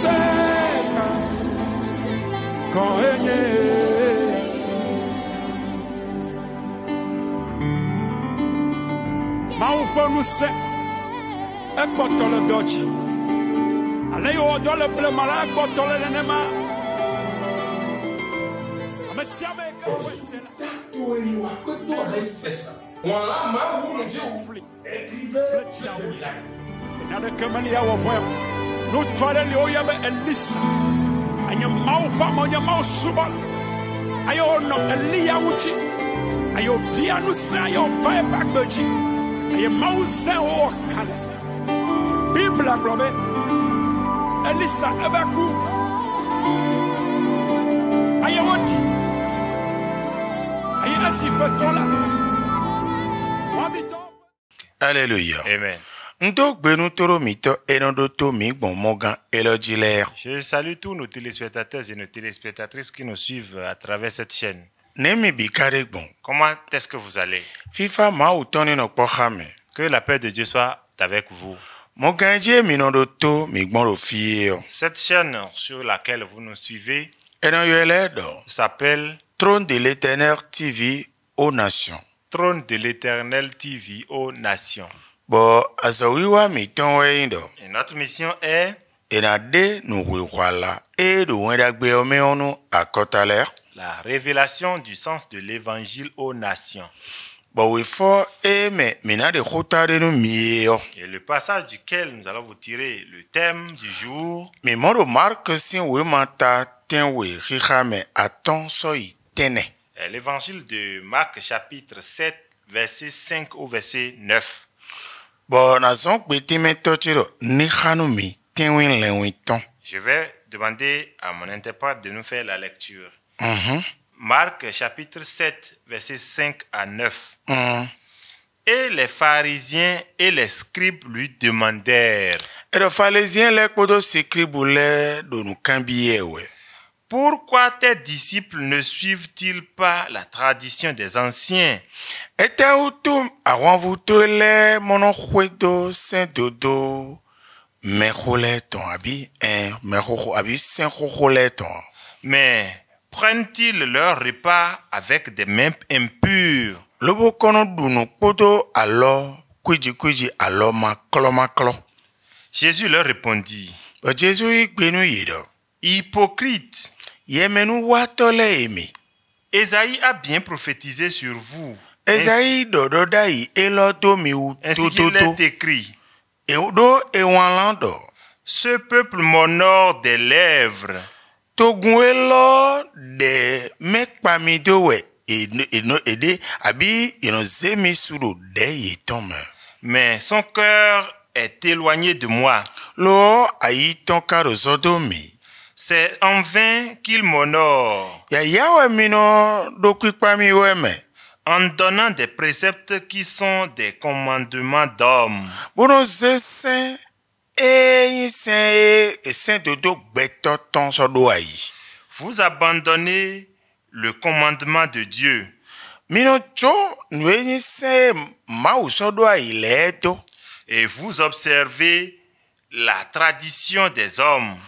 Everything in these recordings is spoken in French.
seka koenye maufonu se ekpotole dochi ale yo dole ple mala ekpotole nenema amesiame ekawesela toeli wa koto refesa wala ma wu nje ufli écrivez nada kamali ya wofo no twale le oyabe elisa anya maufa monya mausuba ayo no elia wuchi ayo bianu sa ayo pai bakbeji ayo mausa o kale bibla blobe elisa abaku ayo woti ayo asifetola wabito. Alléluia. Amen. Je salue tous nos téléspectateurs et nos téléspectatrices qui nous suivent à travers cette chaîne. Comment est-ce que vous allez? Que la paix de Dieu soit avec vous. Cette chaîne sur laquelle vous nous suivez s'appelle Trône de l'Éternel TV aux nations. Trône de l'Éternel TV aux nations. Et notre mission est la révélation du sens de l'évangile aux nations. Et le passage duquel nous allons vous tirer le thème du jour. L'évangile de Marc chapitre 7 verset 5 au verset 9. Je vais demander à mon interprète de nous faire la lecture. Marc chapitre 7 verset 5 à 9. Et les pharisiens et les scribes lui demandèrent: pourquoi tes disciples ne suivent-ils pas la tradition des anciens? Mais prennent-ils leur repas avec des mains impures? Jésus leur répondit: hypocrite, Ésaïe a bien prophétisé sur vous. Ainsi qu'il est écrit: ce peuple m'honore des lèvres, mais son cœur est éloigné de moi. C'est en vain qu'il m'honore, en donnant des préceptes qui sont des commandements d'hommes. Vous abandonnez le commandement de Dieu et vous observez la tradition des hommes.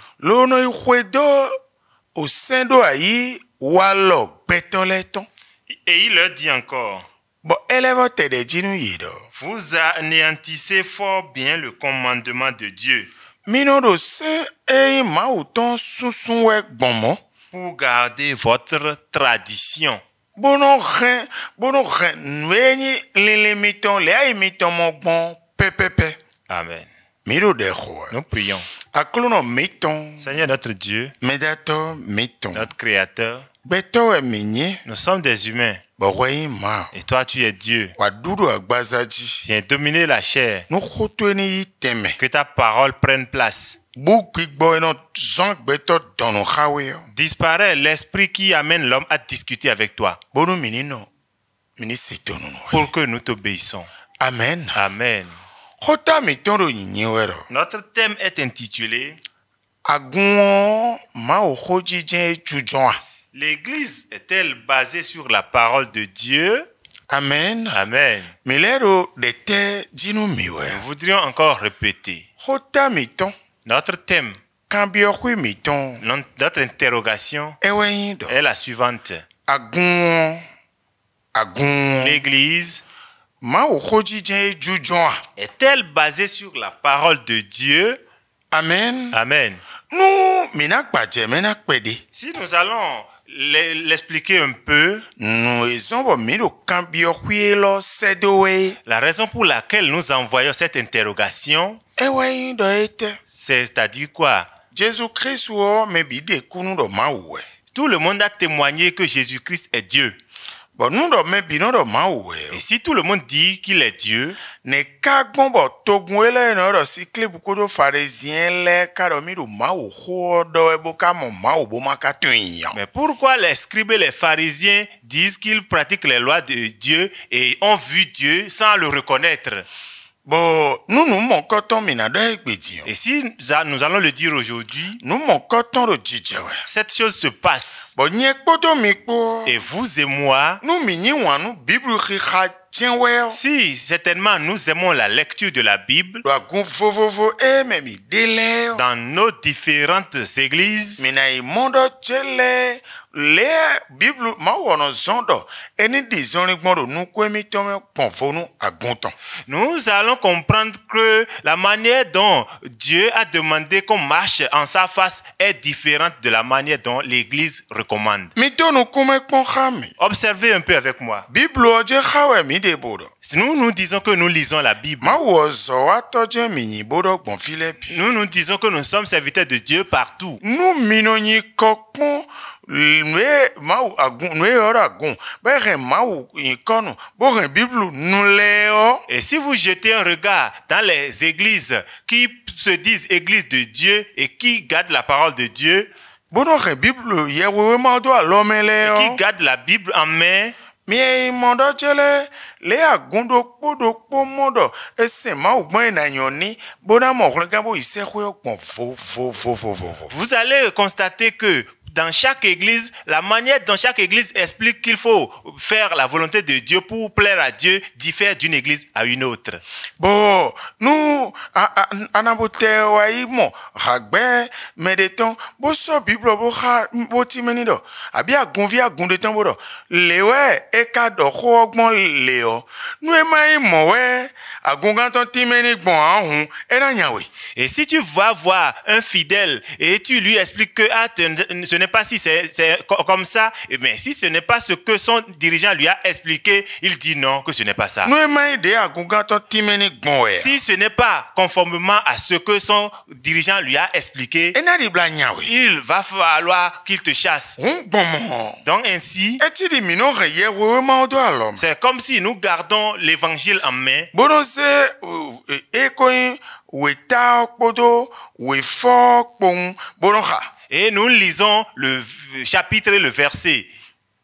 Et il leur dit encore: vous anéantissez fort bien le commandement de Dieu pour garder votre tradition. Amen. Nous prions. Seigneur notre Dieu, notre Créateur, nous sommes des humains. Et toi, tu es Dieu. Viens dominer la chair. Que ta parole prenne place. Disparaît l'esprit qui amène l'homme à discuter avec toi. Pour que nous t'obéissons. Amen. Amen. Notre thème est intitulé L'Église est-elle basée sur la parole de Dieu? Amen. Amen. Nous voudrions encore répéter. Notre thème kambio kwi miton. Notre interrogation Ewe do. est la suivante. Agun. L'Église Ma uhoji jen jujon. est-elle basée sur la parole de Dieu? Amen. Amen. Nous, minak badje, minak pede. Si nous allons l'expliquer un peu, Nous avons mis le cambio kwi lo sedowe. la raison pour laquelle nous envoyons cette interrogation, Ewe do ete. c'est-à-dire quoi? Jésus-Christ wo me bide kunu do ma uwe. Tout le monde a témoigné que Jésus-Christ est Dieu. Bon, nous do me bino do ma uwe. Et si tout le monde dit qu'il est Dieu, Ne kagbon bo togun ele no do sikle buko do pharisien le karo mi do ma u ho do ebo ka mo ma u bo ma ka tun yan. mais pourquoi les scribes et les pharisiens disent qu'ils pratiquent les lois de Dieu et ont vu Dieu sans le reconnaître? Bon, nous mon coton mina do egbeji. Et si nous allons le dire aujourd'hui, Nous mon coton do jijewe. cette chose se passe. Bon, nye kpoto mi po. Et vous et moi, Nous mini wanu Bible khiha tienwe. si certainement nous aimons la lecture de la Bible Do agun vovovo e me mi dele. dans nos différentes églises, Mina I mondo chele le Bible ma wono zondo. Eni dizoni gbondo nu kwemi tome ponfonu agunton. nous allons comprendre que la manière dont Dieu a demandé qu'on marche en sa face est différente de la manière dont l'Église recommande. Mi to nu kume pon khami. Observez un peu avec moi. Bible oje khawe mi de bodo. Nous disons que nous lisons la Bible. Ma wozo atoje minyi bodo gbon filepi. Nous disons que nous sommes serviteurs de Dieu partout. Nu minonyi kokpon nwe ma u agun nwe ora agun. Be re ma u ikonu. Bo re Bible nu leo. Et si vous jetez un regard dans les églises qui se disent églises de Dieu et qui gardent la parole de Dieu, Bono re Bible ye wewe ma do alome leo. qui gardent la Bible en main, Mi mondo chele le agundo kpo mondo ese ma u gbon na yoni bona mo kle bo ise kho gbon fo. vous allez constater que dans chaque église, la manière dont chaque église explique qu'il faut faire la volonté de Dieu pour plaire à Dieu diffère d'une église à une autre. Bon, nous anabote wa imo ragbe medeton bo so Bible bo ti meni do abi agunvi agunde tan bo do lewe e ka do kho ogbon leo nu e mai mo we agungan ton ti meni gbon ahun e na nyawe. Et si tu vas voir un fidèle et tu lui expliques que ce n'est pas si c'est comme ça, mais si ce n'est pas ce que son dirigeant lui a expliqué, il dit non, que ce n'est pas ça. Nu e mai de agungan ton ti meni gbon we. Si ce n'est pas conformément à ce que son dirigeant lui a expliqué, E na di bla nyawe. il va falloir qu'il te chasse. Bon mo. Donc ainsi, E ti di mino re ye wewe ma do alom. c'est comme si nous gardons l'évangile en main. Bono se e koyin we ta okpodo we fo pon bono kha. Et nous lisons le chapitre et le verset.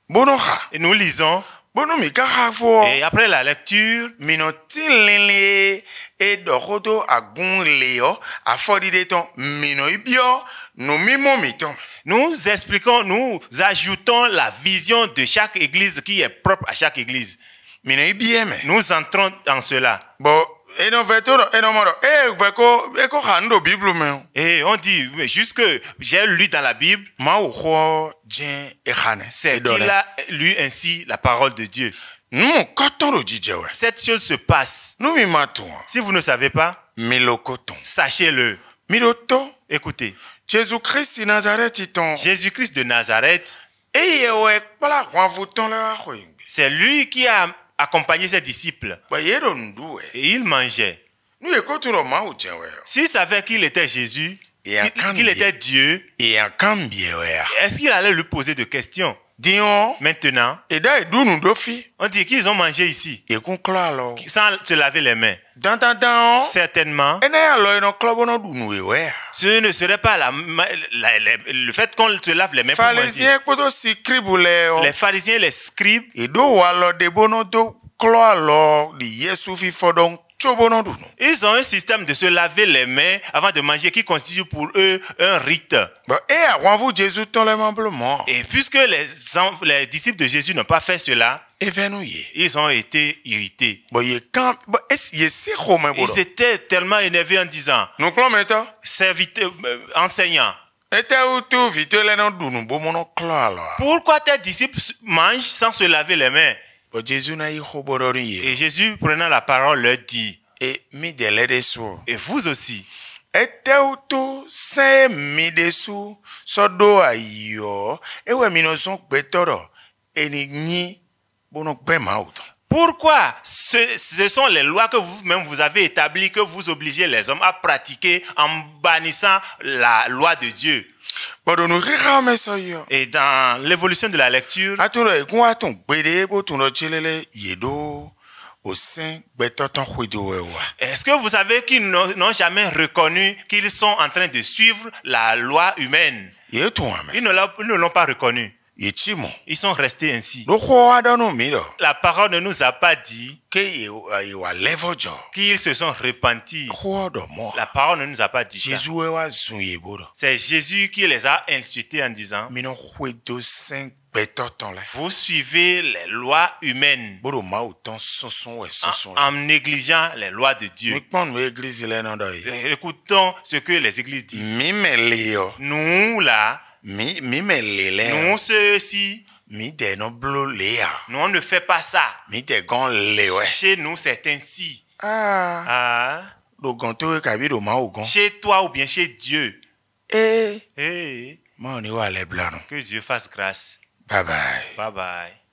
Bono kha. Et nous lisons. Bono mi ka kha fo. Et après la lecture, Mino ti lele e dokodo agun leo afodi de ton mino ibio no mimo miton. nous expliquons, nous ajoutons la vision de chaque église qui est propre à chaque église. Mino ibieme. Nous entrons dans cela. Bon, e no veto e no moro e veko khando Bible me. Et on dit, mais jusque j'ai lu dans la Bible, Ma o kho jen e khane. c'est qu'il a lu ainsi la parole de Dieu. Nu koton ro jijewe. Cette chose se passe. Nu mi maton. Si vous ne savez pas, Mi lo koton. sachez-le. Mi lo to. Écoutez, Jésus-Christ Nazareth iton. Jésus-Christ de Nazareth, E yewe pala kwa vuton le akhoyimbe. c'est lui qui a accompagné ses disciples. Ba yero nduwe. Et il mangeait. Nu e koton ro ma o jenwe. S'il savait qu'il était Jésus, Et un qu'il était Dieu, E akambie we. est-ce qu'il allait lui poser de questions? Dion. Maintenant, E da edunu do fi. on dit qu'ils ont mangé ici, E kun kla lo. sans se laver les mains. Dan. Certainement, E na ya lo eno klobo no dunu we. ce ne serait pas le fait qu'on se lave les mains pour manger. Pharisien kodo scribe le. Les pharisiens, les scribes, E do wa lo de bono do klo lo di Yesu fi fodon chobono dunu. Ils ont un système de se laver les mains avant de manger qui constitue pour eux un rite. Bon, et avant vous Jésus ton le memblement. Et puisque les disciples de Jésus n'ont pas fait cela, Et venouye. ils ont été irrités. Bon, il quand bon, est-ce y c'est romain Ils bodo. étaient tellement énervés en disant, Donc là maintenant, serviteur, enseignant, était où tout vite le non dunu bo mono claro. pourquoi tes disciples mangent sans se laver les mains? Bon, Jésus na y roborori ye. Et Jésus, prenant la parole, leur dit, Et mi de le deso. et vous aussi, Était où tout c'est mi desu so do ayo. Et ouais mi no son betoro. Et ni bono bema auto. pourquoi ce sont les lois que vous-même vous avez établies que vous obligez les hommes à pratiquer en bannissant la loi de Dieu? Bon, nous regardons ça yo. Et dans l'évolution de la lecture, Atuno e kwa ton gbede bo tuno chelele yedo au sein beto ton huido wewa. est-ce que vous savez qu'ils n'ont jamais reconnu qu'ils sont en train de suivre la loi humaine? Ye ton ame. Ils ne l'ont pas reconnu. Ye chimo. Ils sont restés ainsi. Do ko adonu mi do. La parole ne nous a pas dit Ke ye wa level jo. qu'ils se sont repentis. Ko do mo. La parole ne nous a pas dit ça. Jésus wewa zun ye bodo. C'est Jésus qui les a insultés en disant, Mi no huido sen beto ton la. vous suivez les lois humaines Bodo ma autant son we son. en négligeant les lois de Dieu. Mi pon no église le non do ye. Écoutons ce que les églises disent. Mi me leo. Nous là, Mi me lele. nous ceux-ci, Mi de no blo lea. nous on ne fait pas ça. Mi de gon lewe. Chez nous c'est ainsi. Ah. Ah, Do gonto e kabi do ma o gon. chez toi ou bien chez Dieu. Eh. Hey, Ma on y wa le blano. que Dieu fasse grâce. Bye bye. Bye bye.